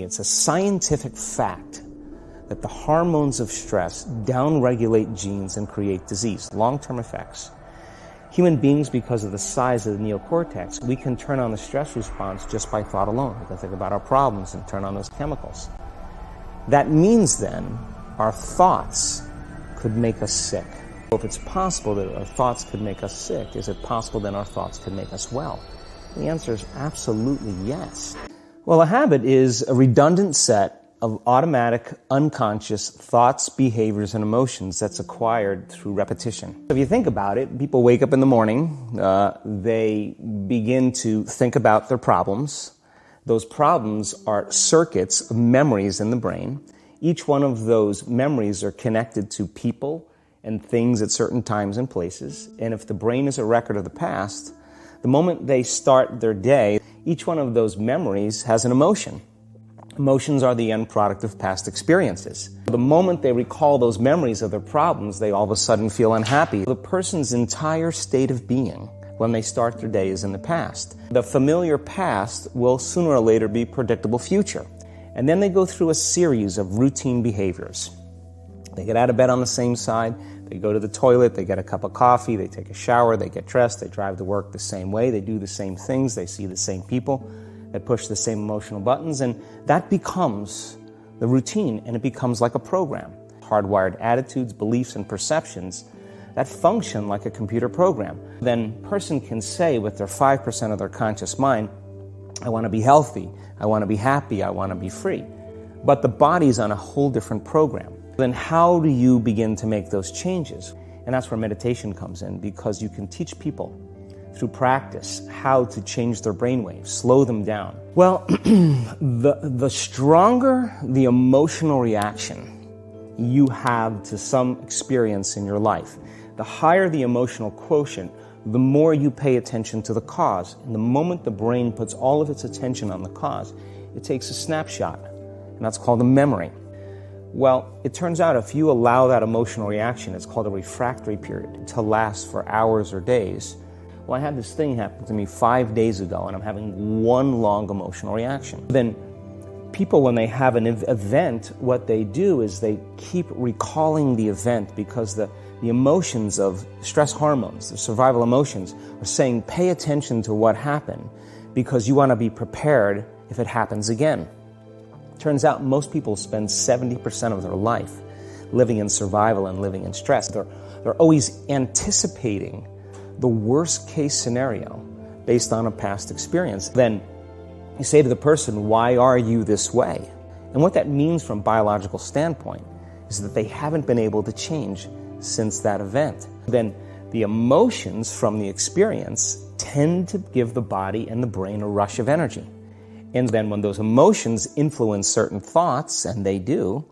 It's a scientific fact that the hormones of stress downregulate genes and create disease, long-term effects. Human beings, because of the size of the neocortex, we can turn on the stress response just by thought alone. We can think about our problems and turn on those chemicals. That means then our thoughts could make us sick. If it's possible that our thoughts could make us sick, is it possible then our thoughts could make us well? The answer is absolutely yes. Well, a habit is a redundant set of automatic, unconscious thoughts, behaviors, and emotions that's acquired through repetition. If you think about it, people wake up in the morning, they begin to think about their problems. Those problems are circuits of memories in the brain. Each one of those memories are connected to people and things at certain times and places. And if the brain is a record of the past, the moment they start their day, each one of those memories has an emotion. Emotions are the end product of past experiences. The moment they recall those memories of their problems, they all of a sudden feel unhappy. The person's entire state of being when they start their day is in the past. The familiar past will sooner or later be predictable future. And then they go through a series of routine behaviors. They get out of bed on the same side, they go to the toilet, they get a cup of coffee, they take a shower, they get dressed, they drive to work the same way, they do the same things, they see the same people, they push the same emotional buttons, and that becomes the routine, and it becomes like a program. Hardwired attitudes, beliefs, and perceptions that function like a computer program. Then a person can say with their 5% of their conscious mind, I want to be healthy, I want to be happy, I want to be free. But the body's on a whole different program. Then how do you begin to make those changes? And that's where meditation comes in, because you can teach people through practice how to change their brainwaves, slow them down. Well, the stronger the emotional reaction you have to some experience in your life, the higher the emotional quotient, the more you pay attention to the cause. And the moment the brain puts all of its attention on the cause, it takes a snapshot, and that's called a memory. Well, it turns out if you allow that emotional reaction, it's called a refractory period, to last for hours or days. Well, I had this thing happen to me 5 days ago, and I'm having one long emotional reaction. Then people, when they have an event, what they do is they keep recalling the event, because the emotions of stress hormones, the survival emotions, are saying pay attention to what happened, because you want to be prepared if it happens again. Turns out most people spend 70% of their life living in survival and living in stress. They're always anticipating the worst case scenario based on a past experience. Then you say to the person, why are you this way? And what that means from a biological standpoint is that they haven't been able to change since that event. Then the emotions from the experience tend to give the body and the brain a rush of energy. And then when those emotions influence certain thoughts, and they do,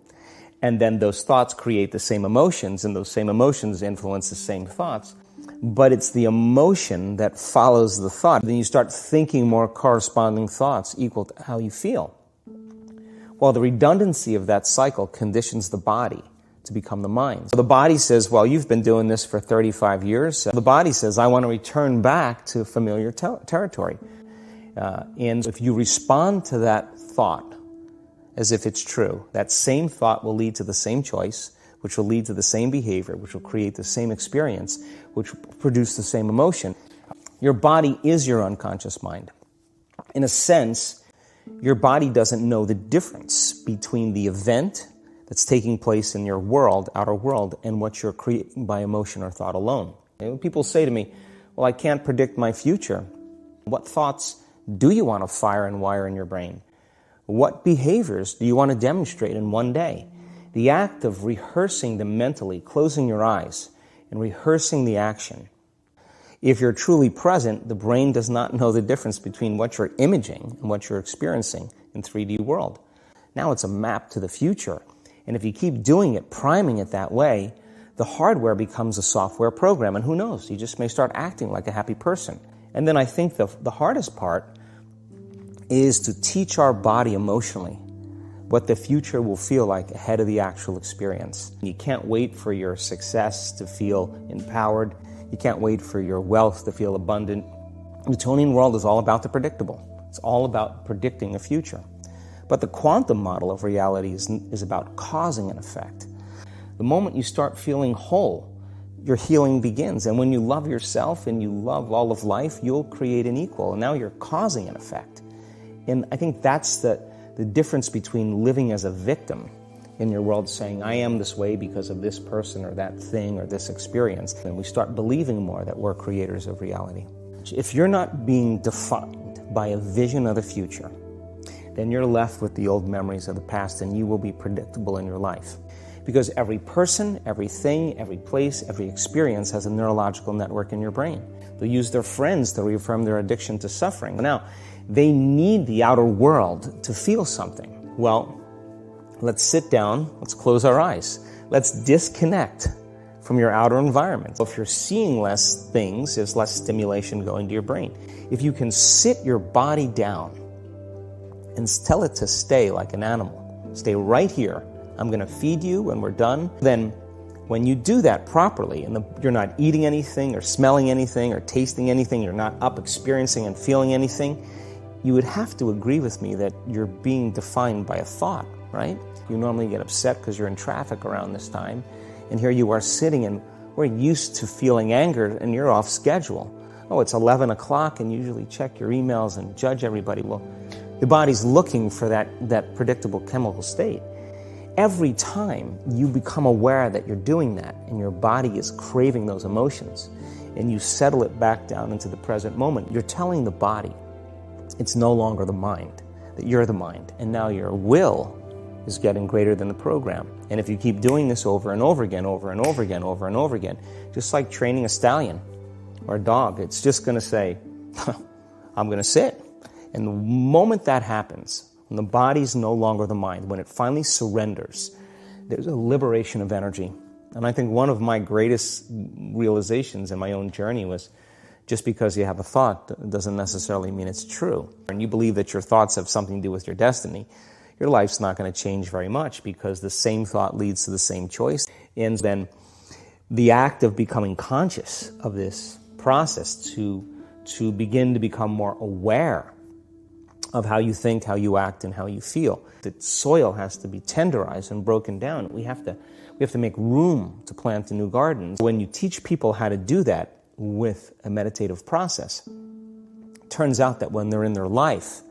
and then those thoughts create the same emotions, and those same emotions influence the same thoughts, but it's the emotion that follows the thought. Then you start thinking more corresponding thoughts equal to how you feel. Well, the redundancy of that cycle conditions the body to become the mind. So the body says, well, you've been doing this for 35 years. The body says, I want to return back to familiar territory. And if you respond to that thought as if it's true, that same thought will lead to the same choice, which will lead to the same behavior, which will create the same experience, which will produce the same emotion. Your body is your unconscious mind. In a sense, your body doesn't know the difference between the event that's taking place in your world, outer world, and what you're creating by emotion or thought alone. And people say to me, well, I can't predict my future. What thoughts do you want to fire and wire in your brain? What behaviors do you want to demonstrate in one day? The act of rehearsing them mentally, closing your eyes, and rehearsing the action. If you're truly present, the brain does not know the difference between what you're imaging and what you're experiencing in 3D world. Now it's a map to the future. And if you keep doing it, priming it that way, the hardware becomes a software program. And who knows, you just may start acting like a happy person. And then I think the hardest part is to teach our body emotionally what the future will feel like ahead of the actual experience. You can't wait for your success to feel empowered. You can't wait for your wealth to feel abundant. The Newtonian world is all about the predictable. It's all about predicting the future. But the quantum model of reality is about causing an effect. The moment you start feeling whole, your healing begins. And when you love yourself and you love all of life, you'll create an equal. And now you're causing an effect. And I think that's the difference between living as a victim in your world, saying, I am this way because of this person or that thing or this experience. And we start believing more that we're creators of reality. If you're not being defined by a vision of the future, then you're left with the old memories of the past, and you will be predictable in your life. Because every person, everything, every place, every experience has a neurological network in your brain. They'll use their friends to reaffirm their addiction to suffering. Now, they need the outer world to feel something. Well, let's sit down, let's close our eyes. Let's disconnect from your outer environment. If you're seeing less things, there's less stimulation going to your brain. If you can sit your body down and tell it to stay like an animal, stay right here, I'm going to feed you when we're done. Then when you do that properly, and you're not eating anything or smelling anything or tasting anything, you're not up experiencing and feeling anything, you would have to agree with me that you're being defined by a thought, right? You normally get upset because you're in traffic around this time, and here you are sitting, and we're used to feeling anger, and you're off schedule. Oh, it's 11 o'clock, and you usually check your emails and judge everybody. Well, the body's looking for that predictable chemical state. Every time you become aware that you're doing that and your body is craving those emotions and you settle it back down into the present moment, you're telling the body it's no longer the mind, that you're the mind. And now your will is getting greater than the program. And if you keep doing this over and over again, over and over again, over and over again, just like training a stallion or a dog, it's just going to say, I'm going to sit. And the moment that happens, when the body's no longer the mind, when it finally surrenders, there's a liberation of energy. And I think one of my greatest realizations in my own journey was just because you have a thought doesn't necessarily mean it's true. And you believe that your thoughts have something to do with your destiny, your life's not going to change very much because the same thought leads to the same choice. And then the act of becoming conscious of this process to begin to become more aware of how you think, how you act, and how you feel. The soil has to be tenderized and broken down. We have to make room to plant a new garden. When you teach people how to do that with a meditative process, it turns out that when they're in their life,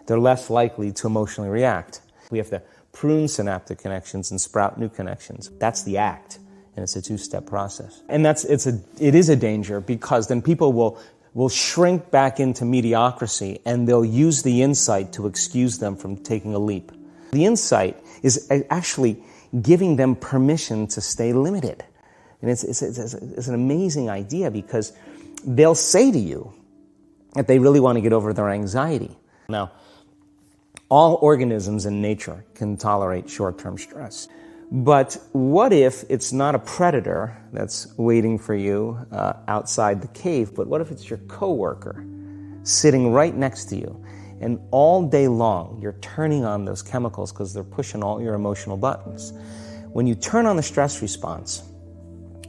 they're less likely to emotionally react. We have to prune synaptic connections and sprout new connections. That's the act, and it's a two-step process. And it is a danger, because then people will shrink back into mediocrity, and they'll use the insight to excuse them from taking a leap. The insight is actually giving them permission to stay limited. And it's an amazing idea, because they'll say to you that they really want to get over their anxiety. Now, all organisms in nature can tolerate short-term stress. But what if it's not a predator that's waiting for you outside the cave, but what if it's your coworker sitting right next to you, and all day long you're turning on those chemicals because they're pushing all your emotional buttons. When you turn on the stress response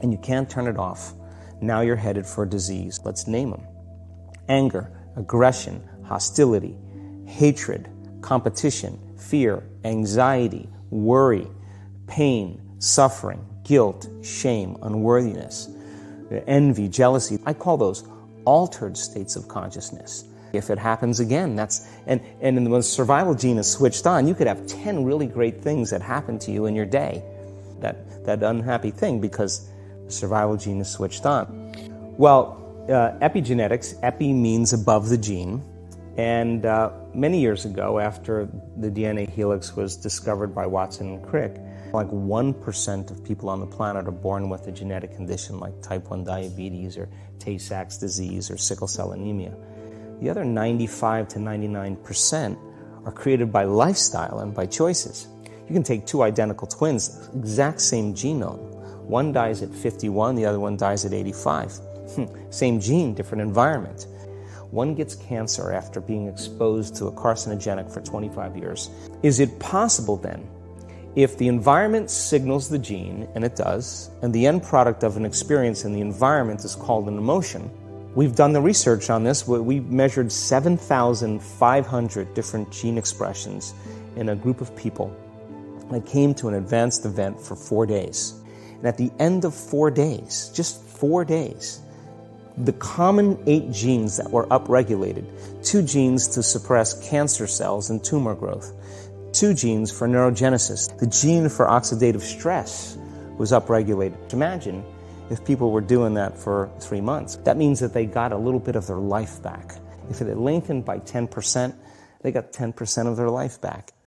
and you can't turn it off, now you're headed for a disease. Let's name them: anger, aggression, hostility, hatred, competition, fear, anxiety, worry, pain, suffering, guilt, shame, unworthiness, envy, jealousy. I call those altered states of consciousness. If it happens again, and when the survival gene is switched on, you could have 10 really great things that happen to you in your day. That unhappy thing, because the survival gene is switched on. Well, epigenetics, epi means above the gene. And many years ago, after the DNA helix was discovered by Watson and Crick, like 1% of people on the planet are born with a genetic condition like type 1 diabetes or Tay-Sachs disease or sickle cell anemia. The other 95 to 99% are created by lifestyle and by choices. You can take two identical twins, exact same genome. One dies at 51, the other one dies at 85. Same gene, different environment. One gets cancer after being exposed to a carcinogenic for 25 years. Is it possible then, if the environment signals the gene, and it does, and the end product of an experience in the environment is called an emotion, We've done the research on this. We measured 7,500 different gene expressions in a group of people that came to an advanced event for 4 days. And at the end of 4 days, just 4 days, the common 8 genes that were upregulated, 2 genes to suppress cancer cells and tumor growth, 2 genes for neurogenesis, the gene for oxidative stress was upregulated. Imagine if people were doing that for 3 months. That means that they got a little bit of their life back. If it had lengthened by 10%, they got 10% of their life back.